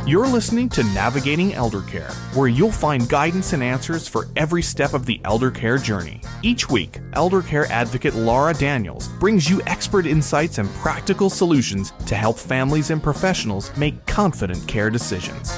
You're listening to Navigating Eldercare, where you'll find guidance and answers for every step of the eldercare journey. Each week, eldercare advocate Laura Daniels brings you expert insights and practical solutions to help families and professionals make confident care decisions.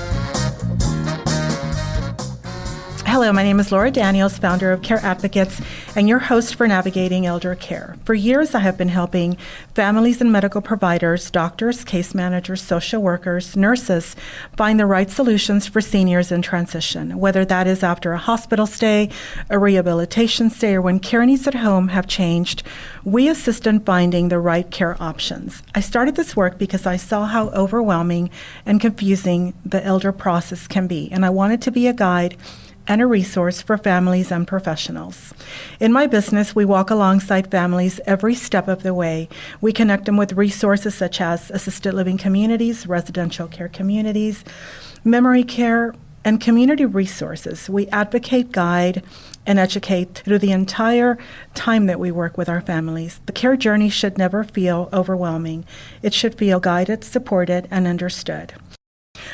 Hello, my name is Laura Daniels, founder of Care Advocates, and your host for Navigating Eldercare. For years, I have been helping families and medical providers, doctors, case managers, social workers, nurses find the right solutions for seniors in transition, whether that is after a hospital stay, a rehabilitation stay, or when care needs at home have changed. We assist in finding the right care options. I started this work because I saw how overwhelming and confusing the elder process can be, and I wanted to be a guide and a resource for families and professionals. In my business, we walk alongside families every step of the way. We connect them with resources such as assisted living communities, residential care communities, memory care, and community resources. We advocate, guide, and educate through the entire time that we work with our families. The care journey should never feel overwhelming. It should feel guided, supported, and understood.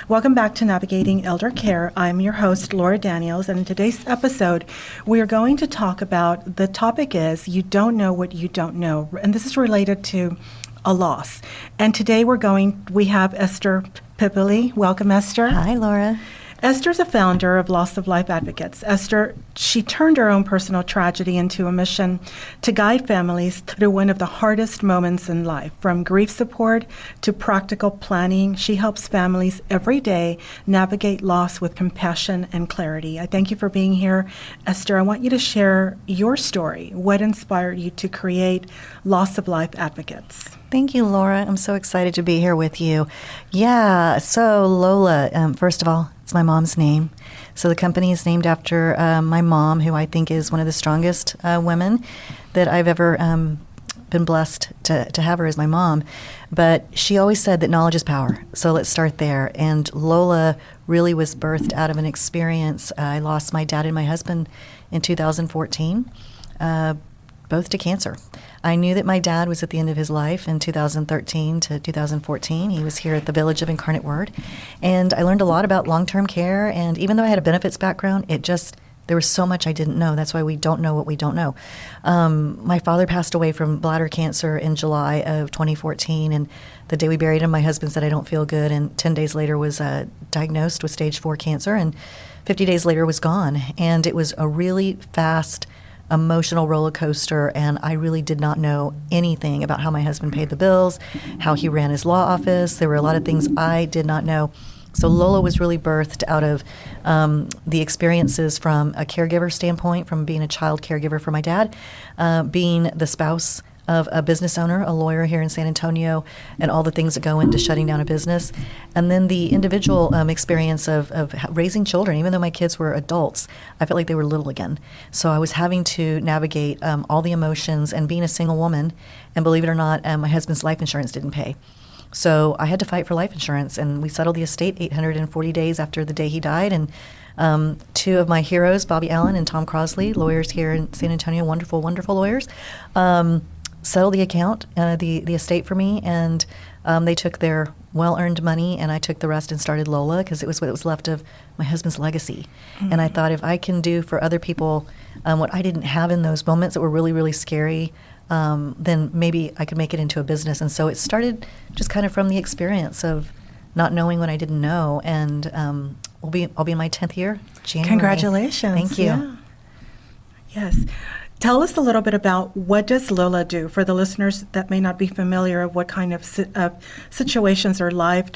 Welcome back to Navigating Eldercare. I'm your host, Laura Daniels, and in today's episode, we are going to talk about, the topic is, you don't know what you don't know, and this is related to a loss. And today we have Esther Pipoly. Welcome, Esther. Hi, Laura. Esther's a founder of Loss of Life Advocates. Esther, she turned her own personal tragedy into a mission to guide families through one of the hardest moments in life. From grief support to practical planning, she helps families every day navigate loss with compassion and clarity. I thank you for being here. Esther, I want you to share your story. What inspired you to create Loss of Life Advocates? Thank you, Laura. I'm so excited to be here with you. Yeah, so Lola, first of all, it's my mom's name. So the company is named after my mom, who I think is one of the strongest women that I've ever been blessed to have her as my mom. But she always said that knowledge is power. So let's start there. And Lola really was birthed out of an experience. I lost my dad and my husband in 2014, both to cancer. I knew that my dad was at the end of his life in 2013 to 2014. He was here at the Village of Incarnate Word. And I learned a lot about long-term care. And even though I had a benefits background, there was so much I didn't know. That's why we don't know what we don't know. My father passed away from bladder cancer in July of 2014. And the day we buried him, my husband said, I don't feel good. And 10 days later was diagnosed with stage 4 cancer. And 50 days later was gone. And it was a really fast emotional roller coaster, and I really did not know anything about how my husband paid the bills, how he ran his law office. There were a lot of things I did not know. So Lola was really birthed out of the experiences from a caregiver standpoint, from being a child caregiver for my dad, being the spouse of a business owner, a lawyer here in San Antonio, and all the things that go into shutting down a business. And then the individual experience of raising children. Even though my kids were adults, I felt like they were little again. So I was having to navigate all the emotions and being a single woman. And believe it or not, my husband's life insurance didn't pay. So I had to fight for life insurance, and we settled the estate 840 days after the day he died. And two of my heroes, Bobby Allen and Tom Crosley, lawyers here in San Antonio, wonderful, wonderful lawyers, settled the account, the estate for me, and they took their well-earned money, and I took the rest and started Lola because it was what was left of my husband's legacy. Mm-hmm. And I thought, if I can do for other people what I didn't have in those moments that were really, really scary, then maybe I could make it into a business. And so it started just kind of from the experience of not knowing what I didn't know, and I'll be in my 10th year, January. Congratulations. Thank you. Yeah. Yes. Tell us a little bit about, what does LOLA do for the listeners that may not be familiar of what kind of situations or life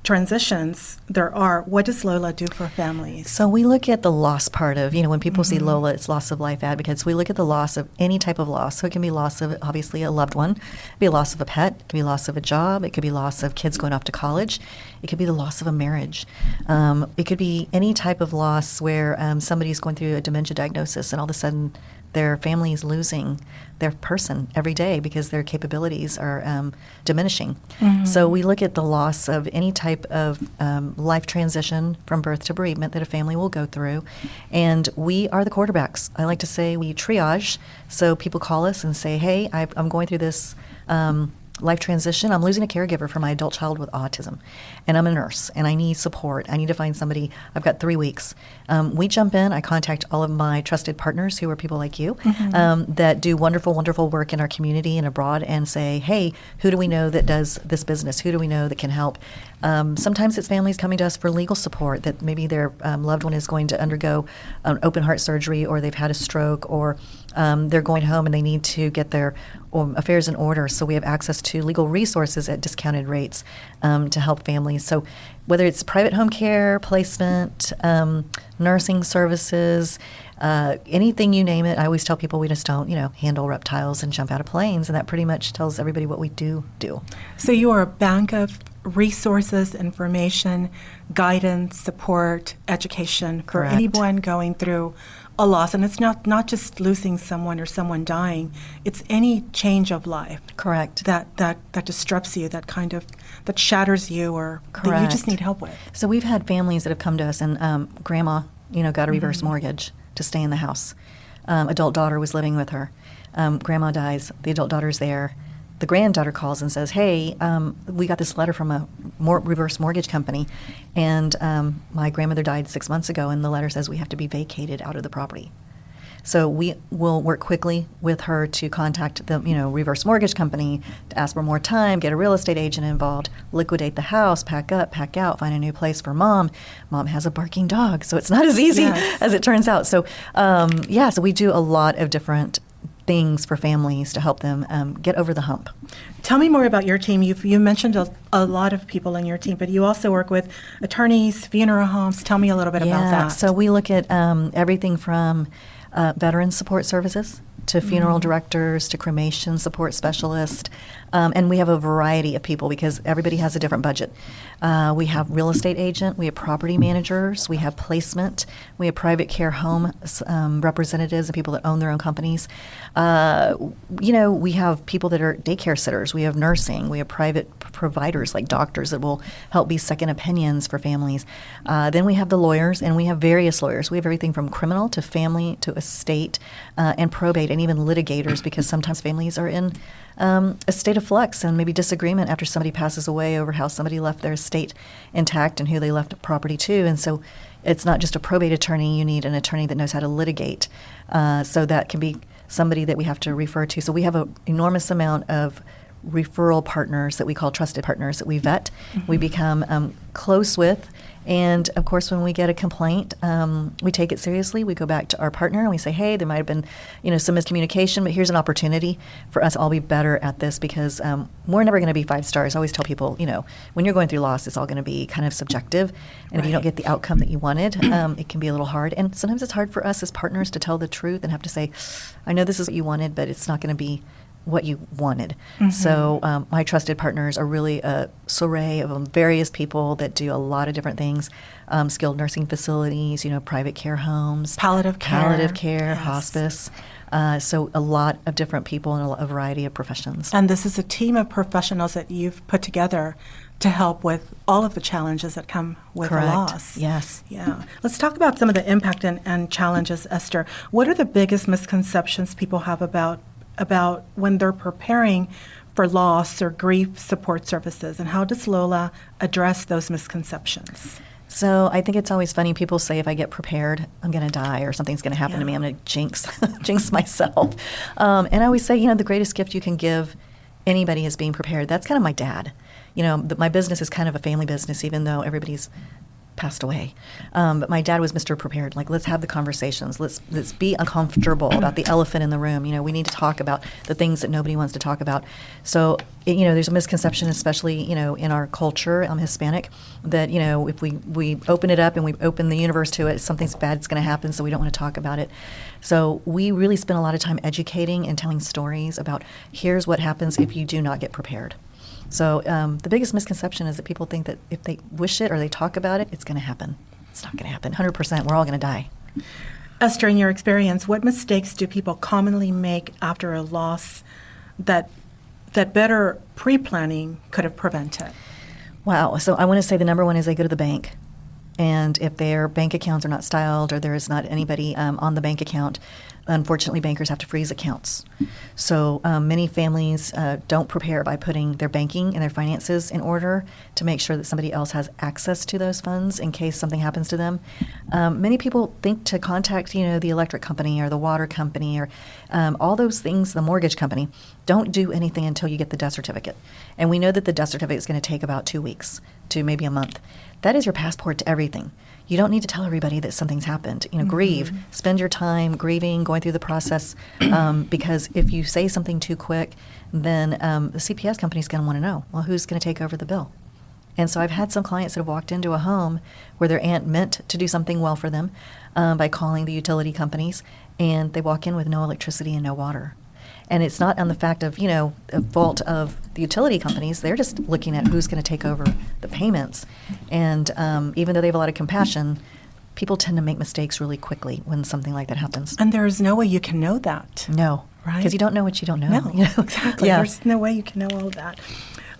transitions there are. What does LOLA do for families? So we look at the loss part of, when people see LOLA, it's Loss of Life Advocates. We look at the loss of any type of loss. So it can be loss of, obviously, a loved one. It could be a loss of a pet. It could be loss of a job. It could be loss of kids going off to college. It could be the loss of a marriage. It could be any type of loss where somebody's going through a dementia diagnosis and all of a sudden their family is losing their person every day because their capabilities are diminishing. Mm-hmm. So we look at the loss of any type of life transition from birth to bereavement that a family will go through. And we are the quarterbacks. I like to say we triage. So people call us and say, hey, I'm going through this life transition. I'm losing a caregiver for my adult child with autism, and I'm a nurse, and I need support. I need to find somebody. I've got 3 weeks. We jump in. I contact all of my trusted partners, who are people like you, that do wonderful, wonderful work in our community and abroad, and say, hey, who do we know that does this business? Who do we know that can help? Sometimes it's families coming to us for legal support, that maybe their loved one is going to undergo an open heart surgery, or they've had a stroke, or they're going home and they need to get their affairs in order. So we have access to legal resources at discounted rates to help families. So whether it's private home care, placement, nursing services, anything you name it, I always tell people we just don't, handle reptiles and jump out of planes. And that pretty much tells everybody what we do. So you are a bank of resources, information, guidance, support, education for Correct. anyone going through a loss. And it's not just losing someone or someone dying, it's any change of life. Correct. That disrupts you, that shatters you, or that you just need help with. So we've had families that have come to us, and grandma, got a reverse mortgage to stay in the house. Adult daughter was living with her. Grandma dies. The adult daughter's there. The granddaughter calls and says, hey, we got this letter from a reverse mortgage company, and my grandmother died 6 months ago, and the letter says we have to be vacated out of the property. So we will work quickly with her to contact the reverse mortgage company to ask for more time, get a real estate agent involved, liquidate the house, pack up, pack out, find a new place for mom. Mom has a barking dog, so it's not as easy as it turns out. So so we do a lot of different things for families to help them get over the hump. Tell me more about your team. You mentioned a lot of people in your team, but you also work with attorneys, funeral homes. Tell me a little bit about that. So we look at everything from veteran support services to funeral directors to cremation support specialists. And we have a variety of people because everybody has a different budget. We have real estate agent, we have property managers, we have placement, we have private care home representatives and people that own their own companies. We have people that are daycare sitters, we have nursing, we have private providers like doctors that will help be second opinions for families. Then we have the lawyers, and we have various lawyers. We have everything from criminal to family to estate and probate, and even litigators, because sometimes families are in a state of flux and maybe disagreement after somebody passes away over how somebody left their estate intact and who they left property to. And so it's not just a probate attorney. You need an attorney that knows how to litigate. So that can be somebody that we have to refer to. So we have an enormous amount of referral partners that we call trusted partners that we vet, we become close with. And of course, when we get a complaint, we take it seriously. We go back to our partner and we say, hey, there might have been, some miscommunication, but here's an opportunity for us all be better at this, because we're never going to be 5 stars. I always tell people, when you're going through loss, it's all going to be kind of subjective. And if you don't get the outcome that you wanted, it can be a little hard. And sometimes it's hard for us as partners to tell the truth and have to say, I know this is what you wanted, but it's not going to be what you wanted. So my trusted partners are really a soiree of various people that do a lot of different things, skilled nursing facilities, private care homes, palliative care, yes. Hospice. So a lot of different people in a variety of professions. And this is a team of professionals that you've put together to help with all of the challenges that come with Correct. loss. Yes. Yeah. Let's talk about some of the impact and challenges, Esther. What are the biggest misconceptions people have about when they're preparing for loss or grief support services, and how does LOLA address those misconceptions? So I think it's always funny. People say if I get prepared, I'm going to die or something's going to happen to me. I'm going to jinx myself. And I always say, the greatest gift you can give anybody is being prepared. That's kind of my dad. My business is kind of a family business, even though everybody's passed away. But my dad was Mr. Prepared. Like, let's have the conversations. Let's be uncomfortable about the elephant in the room. We need to talk about the things that nobody wants to talk about. So, there's a misconception, especially, in our culture, Hispanic, that, if we open it up and we open the universe to it, something's bad's going to happen, so we don't want to talk about it. So we really spend a lot of time educating and telling stories about here's what happens if you do not get prepared. So the biggest misconception is that people think that if they wish it or they talk about it, it's going to happen. It's not going to happen. 100%, we're all going to die. Esther, in your experience, what mistakes do people commonly make after a loss that better pre-planning could have prevented? Wow. So I want to say the number one is they go to the bank. And if their bank accounts are not styled or there is not anybody on the bank account, unfortunately, bankers have to freeze accounts. So many families don't prepare by putting their banking and their finances in order to make sure that somebody else has access to those funds in case something happens to them. Many people think to contact, the electric company or the water company or all those things, the mortgage company. Don't do anything until you get the death certificate. And we know that the death certificate is going to take about 2 weeks to maybe a month. That is your passport to everything. You don't need to tell everybody that something's happened. Grieve. Spend your time grieving, going through the process, because if you say something too quick, then the CPS company is going to want to know, well, who's going to take over the bill? And so I've had some clients that have walked into a home where their aunt meant to do something well for them by calling the utility companies, and they walk in with no electricity and no water. And it's not on the fact of, a fault of the utility companies. They're just looking at who's going to take over the payments. And even though they have a lot of compassion, people tend to make mistakes really quickly when something like that happens. And there is no way you can know that. No. Right? Because you don't know what you don't know. No, exactly. Yeah. There's no way you can know all of that.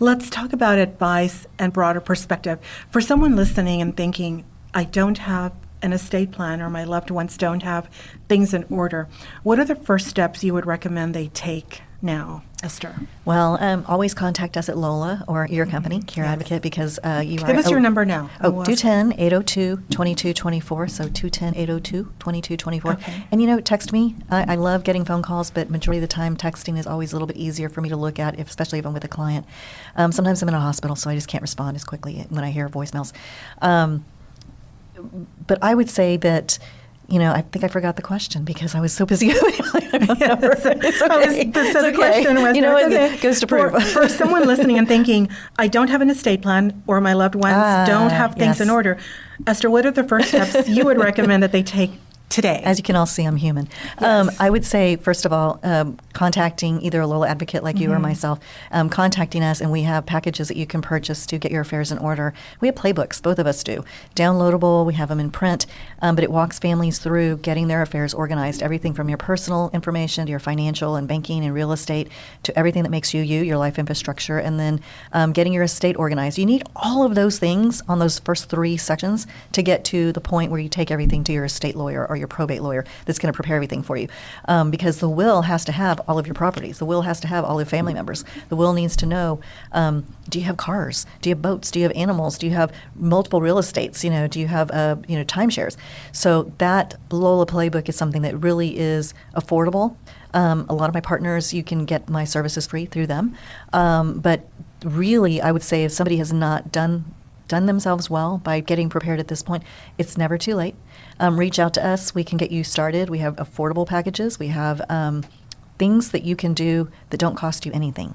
Let's talk about advice and broader perspective. For someone listening and thinking, I don't have an estate plan or my loved ones don't have things in order, what are the first steps you would recommend they take now, Esther? Well, always contact us at LOLA or your company, Care Advocate, because you are... Give us your number now. 210-802-2224, so 210-802-2224. Okay. And, text me. I love getting phone calls, but majority of the time texting is always a little bit easier for me to look at, especially if I'm with a client. Sometimes I'm in a hospital, so I just can't respond as quickly when I hear voicemails. But I would say that, I think I forgot the question because I was so busy. It's okay. The question was, it goes to prove. For someone listening and thinking, I don't have an estate plan or my loved ones don't have things in order, Esther, what are the first steps you would recommend that they take today? As you can all see, I'm human. Yes. I would say, first of all, contacting either a LOLA advocate like you or myself, contacting us, and we have packages that you can purchase to get your affairs in order. We have playbooks, both of us do. Downloadable, we have them in print, but it walks families through getting their affairs organized, everything from your personal information to your financial and banking and real estate to everything that makes you, your life infrastructure, and then getting your estate organized. You need all of those things on those first 3 sections to get to the point where you take everything to your estate lawyer or your probate lawyer that's going to prepare everything for you. Because the will has to have all of your properties. The will has to have all your family members. The will needs to know, do you have cars? Do you have boats? Do you have animals? Do you have multiple real estates? Do you have, timeshares? So that LOLA playbook is something that really is affordable. A lot of my partners, you can get my services free through them. But really, I would say if somebody has not done themselves well by getting prepared at this point, it's never too late. Reach out to us. We can get you started. We have affordable packages. We have things that you can do that don't cost you anything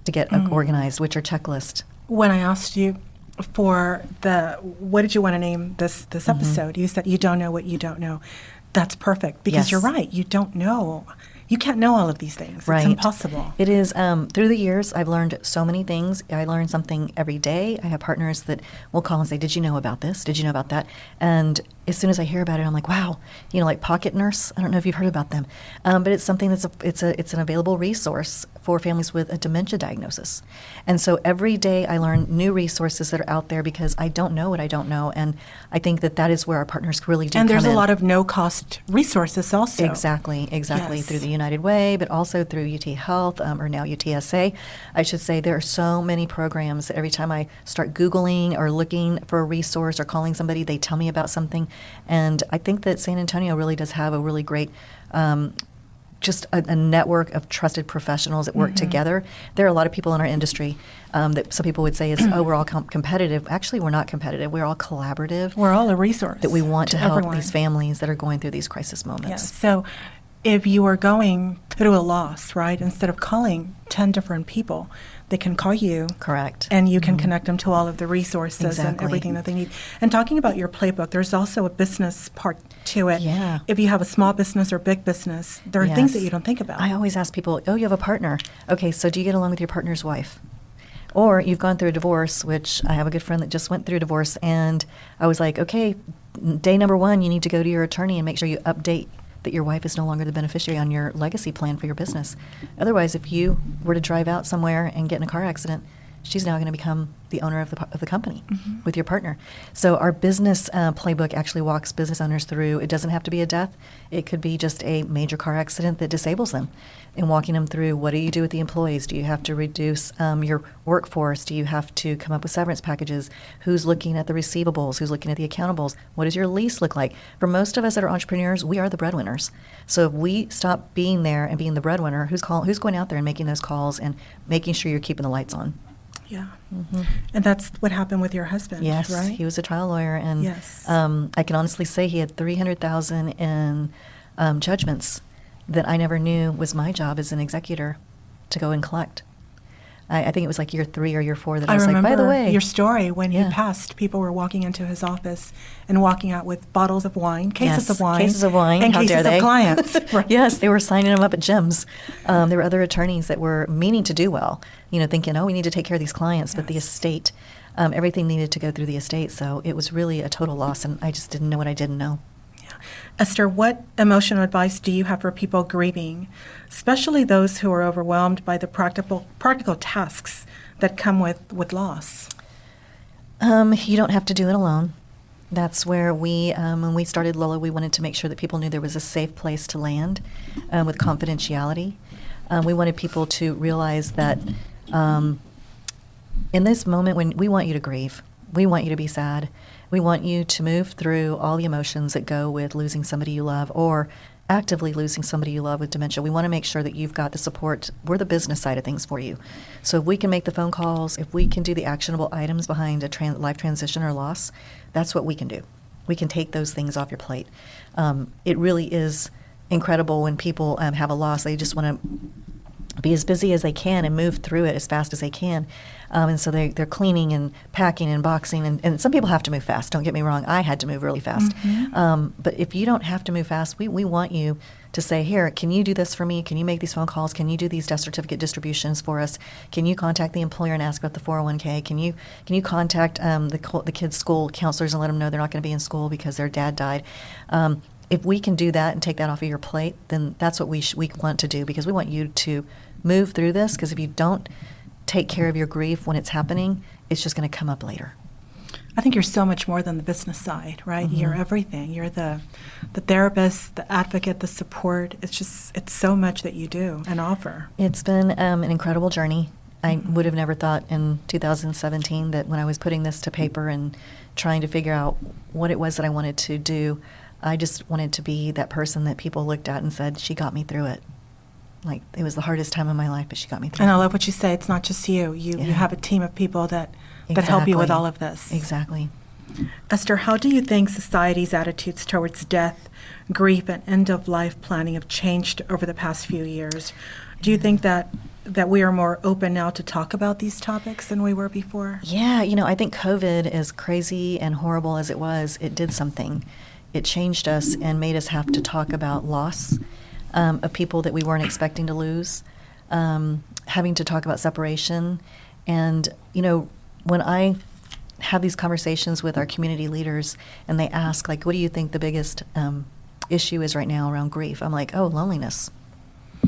to get organized, which are checklists. When I asked you for what did you want to name this episode, you said you don't know what you don't know. That's perfect because You're right. You don't know. You can't know all of these things. Right. It's impossible. It is. Through the years, I've learned so many things. I learn something every day. I have partners that will call and say, did you know about this? Did you know about that? And as soon as I hear about it, I'm like, wow, like Pocket Nurse. I don't know if you've heard about them, but it's something it's an available resource for families with a dementia diagnosis. And so every day I learn new resources that are out there because I don't know what I don't know. And I think that is where our partners really do And there's come in. a lot of no-cost resources also. Exactly. Yes. Through the United Way, but also through UT Health, or now UTSA. I should say there are so many programs that every time I start Googling or looking for a resource or calling somebody, they tell me about something. And I think that San Antonio really does have a really great just a network of trusted professionals that work together. There are a lot of people in our industry that some people would say is, we're all competitive. Actually, we're not competitive. We're all collaborative. We're all a resource. That we want to help everyone. These families that are going through these crisis moments. Yes. So if you are going through a loss, right, instead of calling 10 different people, they can call you. Correct. And you can connect them to all of the resources and Exactly. everything that they need. And talking about your playbook, there's also a business part to it. Yeah. If you have a small business or big business, there are things that you don't think about. I always ask people, you have a partner. Okay, so do you get along with your partner's wife? Or you've gone through a divorce, which I have a good friend that just went through a divorce, and I was like, okay, day number 1, you need to go to your attorney and make sure you update that your wife is no longer the beneficiary on your legacy plan for your business. Otherwise, if you were to drive out somewhere and get in a car accident, she's now going to become the owner of the company with your partner. So our business playbook actually walks business owners through. It doesn't have to be a death. It could be just a major car accident that disables them, and walking them through, what do you do with the employees? Do you have to reduce your workforce? Do you have to come up with severance packages? Who's looking at the receivables? Who's looking at the accountables? What does your lease look like? For most of us that are entrepreneurs, we are the breadwinners. So if we stop being there and being the breadwinner, who's going out there and making those calls and making sure you're keeping the lights on? Yeah. And that's what happened with your husband, yes, right? He was a trial lawyer, and yes. I can honestly say he had $300,000 in judgments that I never knew was my job as an executor to go and collect. I think it was like year 3 or year 4 that I was like, by the way. Your story when he passed, people were walking into his office and walking out with bottles of wine, cases of wine. And How cases dare they? of clients. Right. Yes, they were signing them up at gyms. There were other attorneys that were meaning to do well, thinking, we need to take care of these clients, but the estate, everything needed to go through the estate. So it was really a total loss, and I just didn't know what I didn't know. Esther, what emotional advice do you have for people grieving, especially those who are overwhelmed by the practical tasks that come with loss? You don't have to do it alone. That's where when we started LOLA, we wanted to make sure that people knew there was a safe place to land with confidentiality. We wanted people to realize that in this moment when we want you to grieve, we want you to be sad. We want you to move through all the emotions that go with losing somebody you love or actively losing somebody you love with dementia. We want to make sure that you've got the support. We're the business side of things for you. So if we can make the phone calls, if we can do the actionable items behind a life transition or loss, that's what we can do. We can take those things off your plate. It really is incredible when people have a loss. They just want to be as busy as they can and move through it as fast as they can. And so they're cleaning and packing and boxing. And some people have to move fast. Don't get me wrong. I had to move really fast. But if you don't have to move fast, we want you to say, here, can you do this for me? Can you make these phone calls? Can you do these death certificate distributions for us? Can you contact the employer and ask about the 401k? Can you contact the kids' school counselors and let them know they're not going to be in school because their dad died? If we can do that and take that off of your plate, then that's what we want to do, because we want you to move through this, because if you don't take care of your grief when it's happening, it's just going to come up later. I think you're so much more than the business side, right? You're everything. You're the therapist, the advocate, the support. It's so much that you do and offer. It's been an incredible journey. I would have never thought in 2017 that when I was putting this to paper and trying to figure out what it was that I wanted to do, I just wanted to be that person that people looked at and said, she got me through it. Like, it was the hardest time of my life, but she got me through it. And I love what you say. It's not just you. You have a team of people that help you with all of this. Exactly. Esther, how do you think society's attitudes towards death, grief, and end-of-life planning have changed over the past few years? Do you think that we are more open now to talk about these topics than we were before? Yeah, I think COVID, as crazy and horrible as it was, it did something. It changed us and made us have to talk about loss of people that we weren't expecting to lose, having to talk about separation. And, when I have these conversations with our community leaders and they ask, like, what do you think the biggest issue is right now around grief? I'm like, loneliness.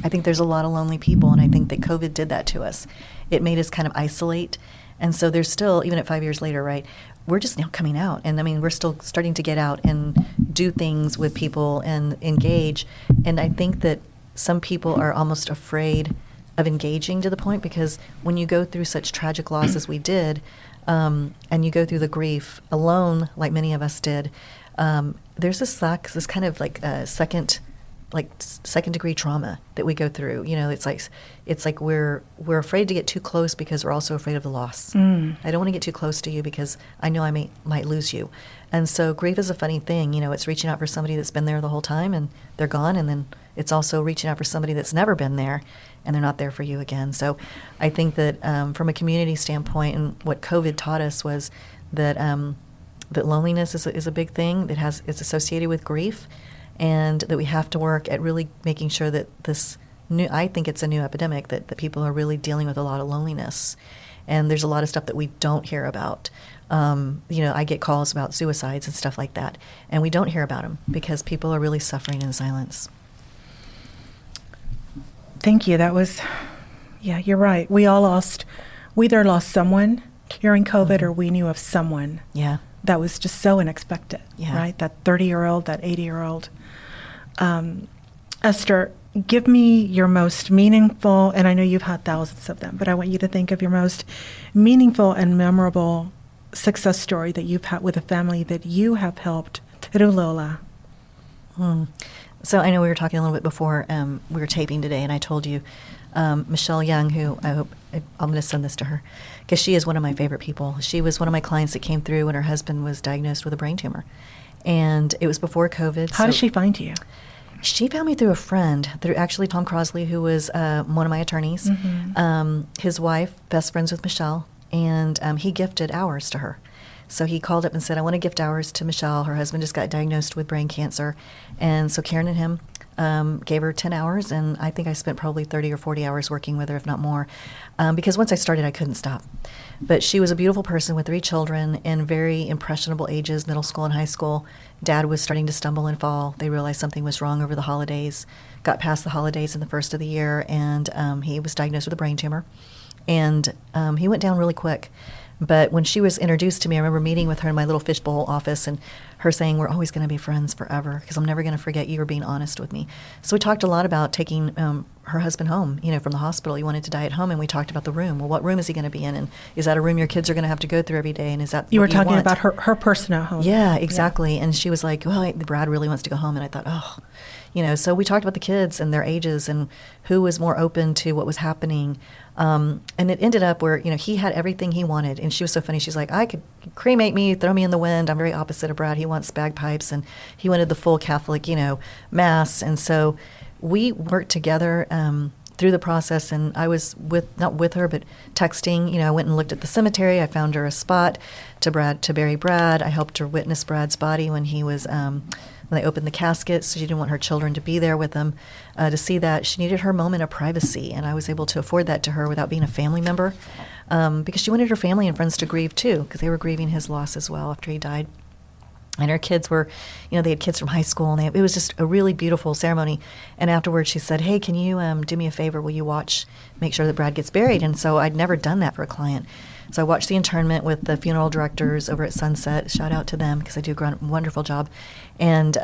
I think there's a lot of lonely people, and I think that COVID did that to us. It made us kind of isolate. And so there's still, even at 5 years later, right, we're just now coming out. And I mean, we're still starting to get out and do things with people and engage. And I think that some people are almost afraid of engaging to the point, because when you go through such tragic loss as we did, and you go through the grief alone, like many of us did, there's this kind of like second degree trauma that we go through. It's like we're afraid to get too close because we're also afraid of the loss. I don't want to get too close to you because I know I might lose you. And so grief is a funny thing. It's reaching out for somebody that's been there the whole time and they're gone, and then it's also reaching out for somebody that's never been there and they're not there for you again. So I think that from a community standpoint, and what COVID taught us was that that loneliness is a big thing that it's associated with grief, and that we have to work at really making sure that I think it's a new epidemic, that people are really dealing with a lot of loneliness. And there's a lot of stuff that we don't hear about. I get calls about suicides and stuff like that, and we don't hear about them because people are really suffering in silence. Thank you. That was, you're right. We all lost we either lost someone during COVID or we knew of someone Yeah. that was just so unexpected, Yeah. right? That 30-year-old, that 80-year-old. Esther, give me your most meaningful, and I know you've had thousands of them, but I want you to think of your most meaningful and memorable success story that you've had with a family that you have helped through LOLA. So I know we were talking a little bit before we were taping today, and I told you Michelle Young, who I'm going to send this to her, because she is one of my favorite people. She was one of my clients that came through when her husband was diagnosed with a brain tumor. And it was before COVID. How did she find you? She found me through a friend, through actually Tom Crosley, who was one of my attorneys. His wife, best friends with Michelle, and he gifted hours to her. So he called up and said, I want to gift hours to Michelle. Her husband just got diagnosed with brain cancer. And so Karen and him gave her 10 hours, and I think I spent probably 30 or 40 hours working with her, if not more, because once I started, I couldn't stop. But she was a beautiful person with 3 children in very impressionable ages, middle school and high school. Dad was starting to stumble and fall. They realized something was wrong over the holidays, got past the holidays in the first of the year, and he was diagnosed with a brain tumor. And he went down really quick. But when she was introduced to me, I remember meeting with her in my little fishbowl office and her saying, we're always going to be friends forever because I'm never going to forget you or being honest with me. So we talked a lot about taking her husband home, from the hospital. He wanted to die at home, and we talked about the room. Well, what room is he going to be in? And is that a room your kids are going to have to go through every day? And is that You were what talking want? about her personal home. Yeah, exactly. Yeah. And she was like, well, Brad really wants to go home. And I thought, oh, so we talked about the kids and their ages and who was more open to what was happening. And it ended up where, he had everything he wanted. And she was so funny. She's like, I could cremate me, throw me in the wind. I'm very opposite of Brad. He wants bagpipes, and he wanted the full Catholic, mass. And so we worked together through the process, and I was not with her, but texting. I went and looked at the cemetery. I found her a spot to bury Brad. I helped her witness Brad's body when he was when they opened the casket, so she didn't want her children to be there with them to see that. She needed her moment of privacy, and I was able to afford that to her without being a family member because she wanted her family and friends to grieve too, because they were grieving his loss as well after he died. And her kids were, they had kids from high school, and it was just a really beautiful ceremony. And afterwards she said, hey, can you do me a favor? Will you make sure that Brad gets buried? And so I'd never done that for a client. So I watched the internment with the funeral directors over at Sunset. Shout out to them because they do a wonderful job. And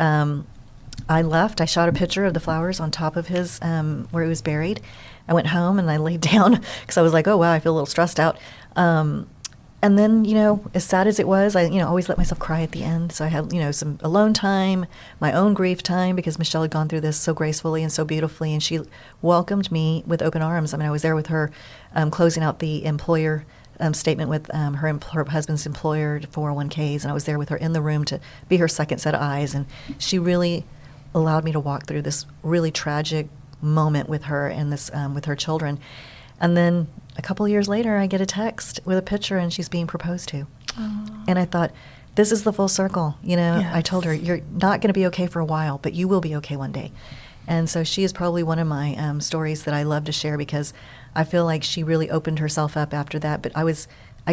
I left. I shot a picture of the flowers on top of his, where he was buried. I went home and I laid down because I was like, oh, wow, I feel a little stressed out. And then, as sad as it was, I, always let myself cry at the end. So I had, some alone time, my own grief time, because Michelle had gone through this so gracefully and so beautifully. And she welcomed me with open arms. I mean, I was there with her closing out the employer statement with her husband's employer, 401ks. And I was there with her in the room to be her second set of eyes. And she really allowed me to walk through this really tragic moment with her and this with her children. And then a couple of years later, I get a text with a picture, and she's being proposed to. Oh. And I thought, this is the full circle. Yes. I told her, you're not going to be okay for a while, but you will be okay one day. And so she is probably one of my stories that I love to share, because I feel like she really opened herself up after that. But I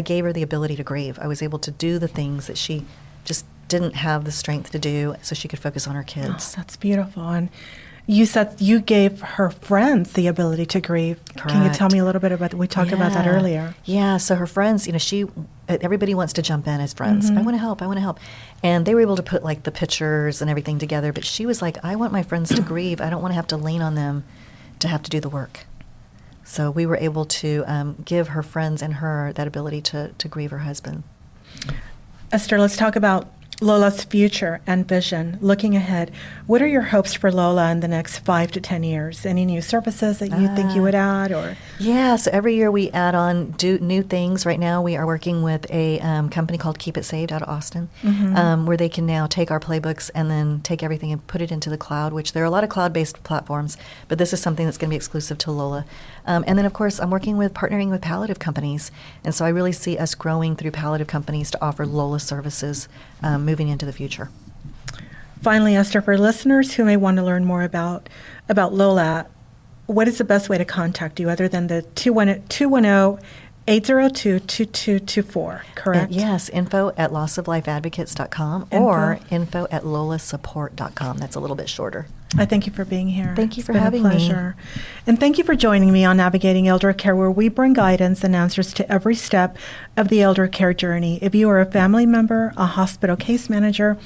gave her the ability to grieve. I was able to do the things that she just didn't have the strength to do, so she could focus on her kids. Oh, that's beautiful. And you said you gave her friends the ability to grieve. Correct. Can you tell me a little bit about that? We talked about that earlier. Yeah, so her friends, everybody wants to jump in as friends. Mm-hmm. I want to help. And they were able to put like the pictures and everything together, but she was like, I want my friends to grieve. I don't want to have to lean on them to have to do the work. So we were able to give her friends and her that ability to grieve her husband. Esther, let's talk about LOLA's future and vision. Looking ahead, what are your hopes for LOLA in the next 5 to 10 years? Any new services that you think you would add? Or Yeah, so every year we add on new things. Right now we are working with a company called Keep It Saved out of Austin, where they can now take our playbooks and then take everything and put it into the cloud, which there are a lot of cloud-based platforms, but this is something that's going to be exclusive to LOLA. And then, of course, I'm partnering with palliative companies, and so I really see us growing through palliative companies to offer LOLA services moving into the future. Finally, Esther, for listeners who may want to learn more about LOLA, what is the best way to contact you other than the 210-802-2224, correct? Yes, info@lossoflifeadvocates.com or info@lolasupport.com. That's a little bit shorter. I thank you for being here. Thank you for having me. It's been a pleasure. And thank you for joining me on Navigating Eldercare, where we bring guidance and answers to every step of the elder care journey. If you are a family member, a hospital case manager,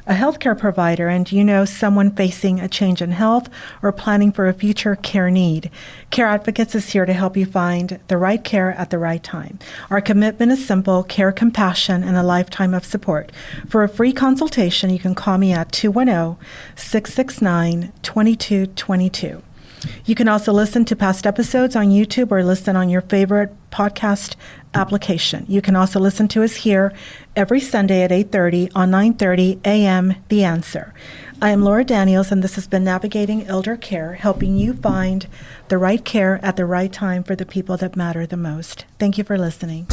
a healthcare provider, and you know someone facing a change in health or planning for a future care need, Care Advocates is here to help you find the right care at the right time. Our commitment is simple: care, compassion, and a lifetime of support. For a free consultation, you can call me at 210-669-2222. You can also listen to past episodes on YouTube or listen on your favorite podcast application. You can also listen to us here every Sunday at 8:30 on 9:30 a.m. The Answer. I am Laura Daniels, and this has been Navigating Elder Care, helping you find the right care at the right time for the people that matter the most. Thank you for listening.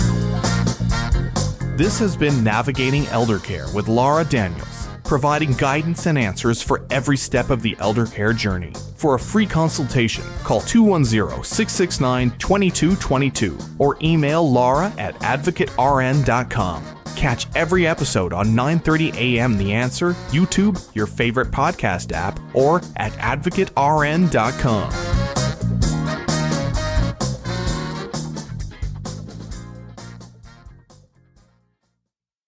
This has been Navigating Eldercare with Laura Daniels, providing guidance and answers for every step of the elder care journey. For a free consultation, call 210-669-2222 or email laura@advocatern.com. Catch every episode on 9:30 a.m. The Answer, YouTube, your favorite podcast app, or at advocatern.com.